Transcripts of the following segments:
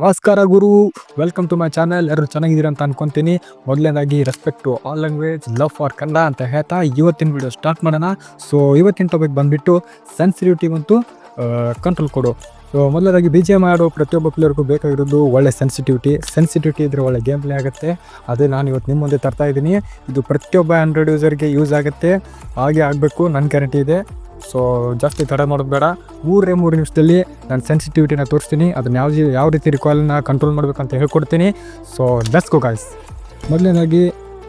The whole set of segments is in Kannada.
ನಮಸ್ಕಾರ ಗುರು, ವೆಲ್ಕಮ್ ಟು ಮೈ ಚಾನಲ್. ಎಲ್ಲರೂ ಚೆನ್ನಾಗಿದ್ದೀರಾ ಅಂತ ಅನ್ಕೊಂತೀನಿ. ಮೊದಲನೇದಾಗಿ respect to all language, love for Kannada ಅಂತ ಹೇಳ್ತಾ ಇವತ್ತಿನ ವಿಡಿಯೋ ಸ್ಟಾರ್ಟ್ ಮಾಡೋಣ. ಸೊ ಇವತ್ತಿನ ಟಾಪಿಕ್ ಬಂದುಬಿಟ್ಟು ಸೆನ್ಸಿಟಿವಿಟಿ ಮತ್ತು ಕಂಟ್ರೋಲ್ ಕೊಡು. ಸೊ ಮೊದಲನೇದಾಗಿ BGMI ಆಡೋ ಪ್ರತಿಯೊಬ್ಬ ಪ್ಲೇಯರ್ಗೂ ಬೇಕಾಗಿರೋದು ಒಳ್ಳೆ ಸೆನ್ಸಿಟಿವಿಟಿ ಇದ್ದರೆ ಒಳ್ಳೆ ಗೇಮ್ ಪ್ಲೇ ಆಗುತ್ತೆ. ಅದೇ ನಾನು ಇವತ್ತು ನಿಮ್ಮ ಮುಂದೆ ತರ್ತಾ ಇದ್ದೀನಿ. ಇದು ಪ್ರತಿಯೊಬ್ಬ ಆ್ಯಂಡ್ರಾಯ್ಡ್ ಯೂಸರ್ಗೆ ಯೂಸ್ ಆಗುತ್ತೆ, ಹಾಗೆ ಆಗಬೇಕು, ನನ್ನ ಗ್ಯಾರಂಟಿ ಇದೆ. ಸೊ ಜಾಸ್ತಿ ತಡ ಮಾಡೋದು ಬೇಡ. 3 ನಿಮಿಷದಲ್ಲಿ ನಾನು ಸೆನ್ಸಿಟಿವಿಟಿನ ತೋರಿಸ್ತೀನಿ. ಅದನ್ನು ಯಾವ ರೀತಿ ರಿಕಾಲನ್ನ ಕಂಟ್ರೋಲ್ ಮಾಡಬೇಕಂತ ಹೇಳ್ಕೊಡ್ತೀನಿ. So let's go guys. ಮೊದಲನೇದಾಗಿ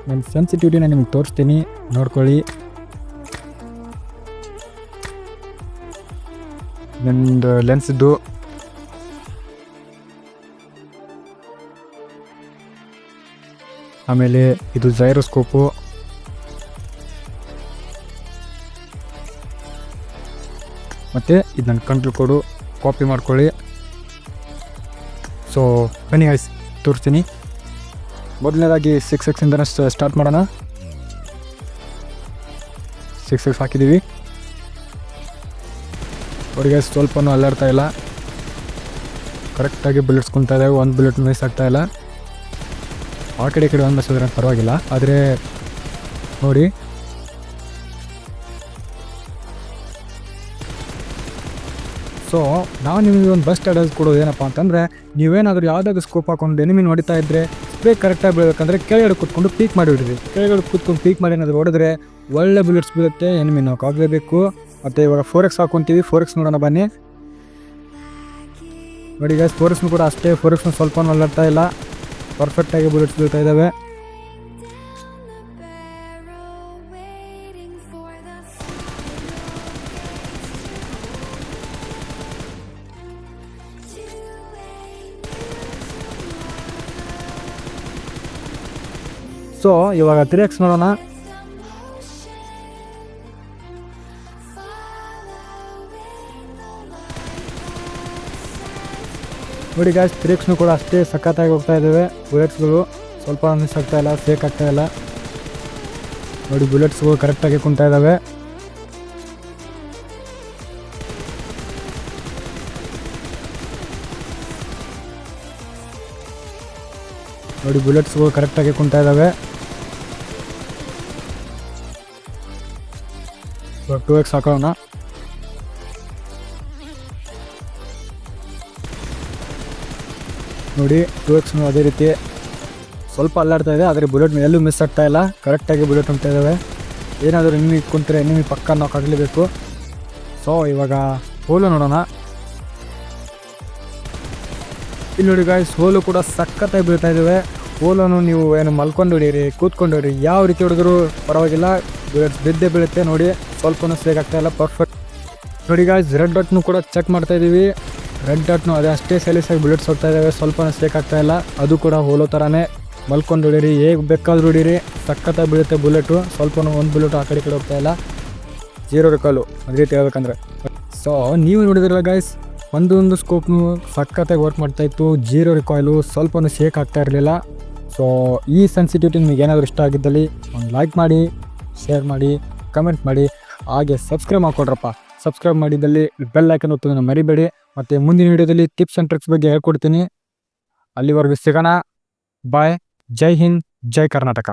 ನಾನು ಸೆನ್ಸಿಟಿವಿಟಿನ ನಿಮ್ಗೆ ತೋರಿಸ್ತೀನಿ, ನೋಡ್ಕೊಳ್ಳಿ. ನಂದು ಲೆನ್ಸ್ದು ಆಮೇಲೆ ಇದು ಜೈರೋಸ್ಕೋಪು, ಮತ್ತು ಇದು ನನ್ನ ಕಂಟ್ರೋಲ್ ಕೋಡು ಕಾಪಿ ಮಾಡ್ಕೊಳ್ಳಿ. ಸೊ ಬನ್ನಿ ಗೈಸ್ ತೋರಿಸ್ತೀನಿ. ಮೊದಲನೇದಾಗಿ 6x ಸ್ಟಾರ್ಟ್ ಮಾಡೋಣ. 6x ಹಾಕಿದ್ದೀವಿ. ಅವ್ರಿಗೆ ಸ್ವಲ್ಪನೂ ಅಲ್ಲಾಡ್ತಾ ಇಲ್ಲ, ಕರೆಕ್ಟಾಗಿ ಬುಲೆಟ್ಸ್ ಕುಂತಾ ಇದ್ದಾವೆ. ಒಂದು ಬುಲೆಟ್ ಮಿಸ್ ಆಗ್ತಾ ಇಲ್ಲ. ಆ ಕಡೆ ಒಂದು ಮಿಸ್ ಆದ್ರೆ ಪರವಾಗಿಲ್ಲ, ಆದರೆ ನೋಡಿ ಸೊ ನಾವು ನಿಮಗೆ ಒಂದು ಬೆಸ್ಟ್ ಅಡ್ವೈಸ್ ಕೊಡೋದು ಏನಪ್ಪ ಅಂತಂದರೆ, ನೀವೇನಾದರೂ ಯಾವುದಾದ್ರು ಸ್ಕೋಪ್ ಹಾಕೊಂಡು ಎನಿಮಿನ ಹೊಡಿತಾ ಇದ್ದರೆ ಸ್ಪ್ರೇ ಕರೆಕ್ಟಾಗಿ ಬೀಳಬೇಕಂದ್ರೆ ಕೆಳಗಡೆ ಕೂತ್ಕೊಂಡು ಪೀಕ್ ಮಾಡಿ ಹೊಡಿರಿ. ಕೆಳಗಡೆ ಕೂತ್ಕೊಂಡು ಪೀಕ್ ಮಾಡಿ ಏನಾದರೂ ಹೊಡೆದ್ರೆ ಒಳ್ಳೆ ಬುಲೆಟ್ಸ್ ಬೀಳುತ್ತೆ. ಎನಿಮಿ ನಾವು ಆಗಲೇಬೇಕು. ಮತ್ತು ಇವಾಗ 4x ಹಾಕ್ಕೊಂತೀವಿ. 4x ನೋಡೋಣ ಬನ್ನಿ. ನೋಡಿ ಗೈಸ್, 4x ಕೂಡ ಅಷ್ಟೇ. 4x ಸ್ವಲ್ಪ ಅಲ್ಲಾಡ್ತಾ ಇಲ್ಲ, ಪರ್ಫೆಕ್ಟಾಗಿ ಬುಲೆಟ್ಸ್ ಬೀಳ್ತಾ ಇದ್ದಾವೆ. ಸೊ ಇವಾಗ 3x ನೋಡೋಣ. ನೋಡಿ ಗಾಯ್ಸ್, 3x ಕೂಡ ಅಷ್ಟೇ ಸಖತ್ತಾಗಿ ಹೋಗ್ತಾ ಇದ್ದಾವೆ. ಬುಲೆಟ್ಸ್ಗಳು ಸ್ವಲ್ಪ ಮಿಸ್ ಆಗ್ತಾ ಇಲ್ಲ, ಫೇಕ್ ಆಗ್ತಾ ಇಲ್ಲ. ನೋಡಿ ಬುಲೆಟ್ಸ್ಗಳು ಕರೆಕ್ಟಾಗಿ ಕುಂತಾ ಇದ್ದಾವೆ. ನೋಡಿ ಬುಲೆಟ್ಸ್ಗಳು ಕರೆಕ್ಟಾಗಿ ಕುಂತಾ ಇದ್ದಾವೆ. 2x ಹಾಕೋಣ. ನೋಡಿ 2x ಅದೇ ರೀತಿ ಸ್ವಲ್ಪ ಅಲ್ಲಾಡ್ತಾ ಇದೆ, ಆದರೆ ಬುಲೆಟ್ ಎಲ್ಲೂ ಮಿಸ್ ಆಗ್ತಾ ಇಲ್ಲ, ಕರೆಕ್ಟಾಗಿ ಬುಲೆಟ್ ಹೊಂಟ್ತಾ ಇದ್ದಾವೆ. ಏನಾದರೂ ಎನಿಮಿ ಕುಂತರೆ ಎನಿಮಿ ಪಕ್ಕ ನಾವು ಕಡಲೇಬೇಕು. ಸೊ ಇವಾಗ ಹೋಲು ನೋಡೋಣ. ಇಲ್ಲಿ ನೋಡಿ ಗಾಯ್ಸ್, ಹೋಲು ಕೂಡ ಸಖತ್ತಾಗಿ ಬೀಳ್ತಾ ಇದ್ದಾವೆ. ಹೋಲನ್ನು ನೀವು ಏನು ಮಲ್ಕೊಂಡು ಹೊಡೀರಿ, ಕೂತ್ಕೊಂಡು ಹೊಡೀರಿ, ಯಾವ ರೀತಿ ಹೊಡೆದ್ರು ಪರವಾಗಿಲ್ಲ, ಬುಲೆಟ್ಸ್ ಬಿದ್ದೇ ಬೀಳುತ್ತೆ. ನೋಡಿ ಸ್ವಲ್ಪನೂ ಸ್ಲೇಕ್ ಆಗ್ತಾ ಇಲ್ಲ, ಪರ್ಫೆಕ್ಟ್. ನೋಡಿ ಗಾಯ್ಸ್, ರೆಡ್ ಡಾಟ್ನು ಕೂಡ ಚೆಕ್ ಮಾಡ್ತಾ ಇದ್ದೀವಿ. ರೆಡ್ ಡಾಟ್ನು ಅದೇ ಅಷ್ಟೇ ಸೈಲಿಸಾಗಿ ಬುಲೆಟ್ಸ್ ಹೋಗ್ತಾ ಇದ್ದಾವೆ, ಸ್ವಲ್ಪನೂ ಸ್ಲೇಕ್ ಆಗ್ತಾ ಇಲ್ಲ. ಅದು ಕೂಡ ಹೋಲೋ ಥರನೇ ಮಲ್ಕೊಂಡು ಹೊಡೀರಿ, ಹೇಗೆ ಬೇಕಾದ್ರೂ ಹೊಡೀರಿ, ಸಖತ್ತಾಗಿ ಬೀಳುತ್ತೆ ಬುಲೆಟು. ಸ್ವಲ್ಪನೂ ಒಂದು ಬುಲೆಟು ಆ ಕಡೆ ಹೋಗ್ತಾ ಇಲ್ಲ. 0 ರಿಕಾಲು ಅದೇ ರೀತಿ ಹೇಳ್ಬೇಕಂದ್ರೆ. ಸೊ ನೀವು ನೋಡಿದ್ರಲ್ಲ ಗಾಯ್ಸ್, ಒಂದೊಂದು ಸ್ಕೋಪ್ನು ಸಖತ್ತಾಗಿ ವರ್ಕ್ ಮಾಡ್ತಾಯಿತ್ತು. 0 ರಿಕಾಯ್ಲು, ಸ್ವಲ್ಪನೂ ಶೇಕ್ ಆಗ್ತಾ ಇರಲಿಲ್ಲ. ಸೊ ಈ ಸೆನ್ಸಿಟಿವಿಟಿ ನಿಮಗೆ ಏನಾದರೂ ಇಷ್ಟ ಆಗಿದ್ದಲ್ಲಿ ಒಂದು ಲೈಕ್ ಮಾಡಿ, ಶೇರ್ ಮಾಡಿ, ಕಮೆಂಟ್ ಮಾಡಿ, ಹಾಗೆ ಸಬ್ಸ್ಕ್ರೈಬ್ ಮಾಡ್ಕೊಡ್ರಪ್ಪ. ಸಬ್ಸ್ಕ್ರೈಬ್ ಮಾಡಿದ್ದಲ್ಲಿ ಬೆಲ್ ಐಕನ್ ಒತ್ತೋದನ್ನು ಮರಿಬೇಡಿ. ಮತ್ತು ಮುಂದಿನ ವೀಡಿಯೋದಲ್ಲಿ ಟಿಪ್ಸ್ ಆ್ಯಂಡ್ ಟ್ರಿಕ್ಸ್ ಬಗ್ಗೆ ಹೇಳ್ಕೊಡ್ತೀನಿ. ಅಲ್ಲಿವರೆಗೂ ಸಿಗೋಣ. ಬಾಯ್. ಜೈ ಹಿಂದ್, ಜೈ ಕರ್ನಾಟಕ.